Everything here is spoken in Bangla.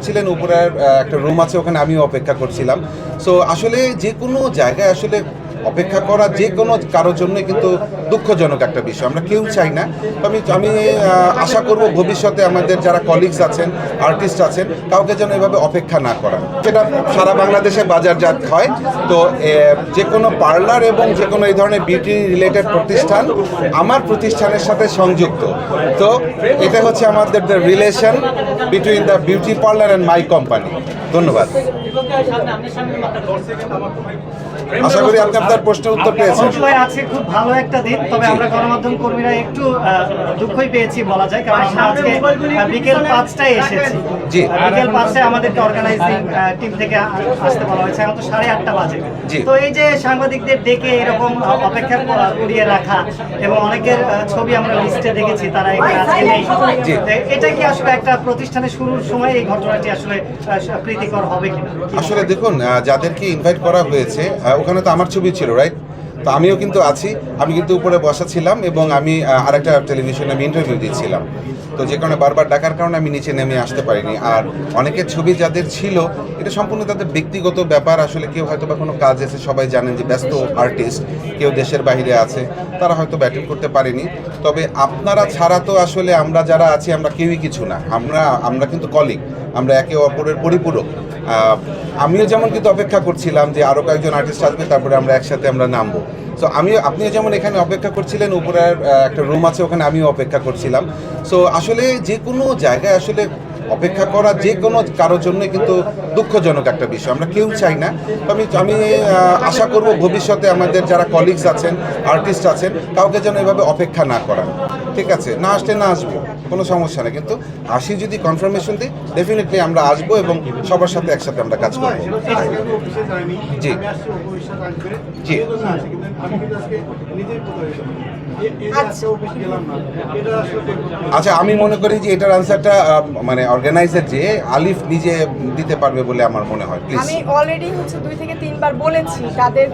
করছিলেন, উপরে একটা রুম আছে, ওখানে আমিও অপেক্ষা করছিলাম। সো আসলে যে কোনো জায়গায় আসলে অপেক্ষা করা যে কোনো কারোর জন্য কিন্তু দুঃখজনক একটা বিষয়, আমরা কেউ চাই না। তো আমি আশা করব ভবিষ্যতে আমাদের যারা কলিগস আছেন, আর্টিস্ট আছেন, কাউকে যেন এভাবে অপেক্ষা না করা। সেটা সারা বাংলাদেশে বাজারজাত হয়। তো যে কোনো পার্লার এবং যে কোনো এই ধরনের বিউটি রিলেটেড প্রতিষ্ঠান আমার প্রতিষ্ঠানের সাথে সংযুক্ত। তো এটা হচ্ছে আমাদের the relation between the beauty parlour and my company. ধন্যবাদ। আশা করি আপনি আপনার প্রশ্নের উত্তর পেয়েছেন। আছে খুব ভালো একটা দিন, তবে আমরা গণমাধ্যম কর্মীরা একটু দুঃখই পেয়েছি বলা যায়, কারণ আমরা আজকে বিকেল 5টায় এসেছি। জি, বিকেল 5টায় আমাদেরকে অর্গানাইজিং টিম থেকে আসতে বলা হয়েছে, এখন তো 8:30 বাজে। তো এই যে সাংবাদিকদের ডেকে এরকম অপেক্ষা করিয়ে রাখা এবং অনেকের ছবি আমরা লিস্টে দেখেছি তারা এখানে আজকে নেই, এটা কি আসলে একটা প্রতিষ্ঠানের শুরুর সময় এই ঘটনাটি আসলে প্রীতিকর হবে কিনা? আসলে দেখুন, যাদেরকে ইনভাইট করা হয়েছে ওখানে তো আমার ছবি ছিল, রাইট? তো আমিও কিন্তু আছি, আমি কিন্তু উপরে বসা ছিলাম এবং আমি আরেকটা টেলিভিশনে আমি ইন্টারভিউ দিচ্ছিলাম। তো যে কারণে বারবার ডাকার কারণে আমি নিচে নেমে আসতে পারিনি। আর অনেকের ছবি যাদের ছিল এটা সম্পূর্ণ তাদের ব্যক্তিগত ব্যাপার। আসলে কেউ হয়তো বা কোনো কাজ এসে, সবাই জানেন যে ব্যস্ত আর্টিস্ট, কেউ দেশের বাইরে আছে, তারা হয়তো ব্যাটিং করতে পারেনি। তবে আপনারা ছাড়া তো আসলে আমরা যারা আছি আমরা কেউই কিছু না, আমরা কিন্তু কলিগ, আমরা একে অপরের পরিপূরক। আমিও যেমন কিন্তু অপেক্ষা করছিলাম যে আরও কয়েকজন আর্টিস্ট আসবে, তারপরে আমরা একসাথে আমরা নামবো। সো আপনিও যেমন এখানে অপেক্ষা করছিলেন, উপরে একটা রুম আছে, ওখানে আমিও অপেক্ষা করছিলাম। সো আসলে যে কোনো জায়গায় আসলে অপেক্ষা করা যে কোনো কারোর জন্য কিন্তু দুঃখজনক একটা বিষয়, আমরা কেউ চাই না। তো আমি আশা করব ভবিষ্যতে আমাদের যারা কলিগস আছেন, আর্টিস্ট আছেন, কাউকে যেন এভাবে অপেক্ষা না করা। ঠিক আছে, না আসলে না আসবো, কোনো সমস্যা নেই, কিন্তু আসি যদি কনফার্মেশন দিই, ডেফিনেটলি আমরা আসবো এবং সবার সাথে একসাথে আমরা কাজ করবো। জি জি, আচ্ছা, আমি মনে করি যে এটার আনসারটা মানে অর্গানাইজার যে আলিফ নিজে দিতে পারবে বলে আমার মনে হয়। প্লিজ। আমি অলরেডি 2 থেকে 3 বার বলেছি তাদের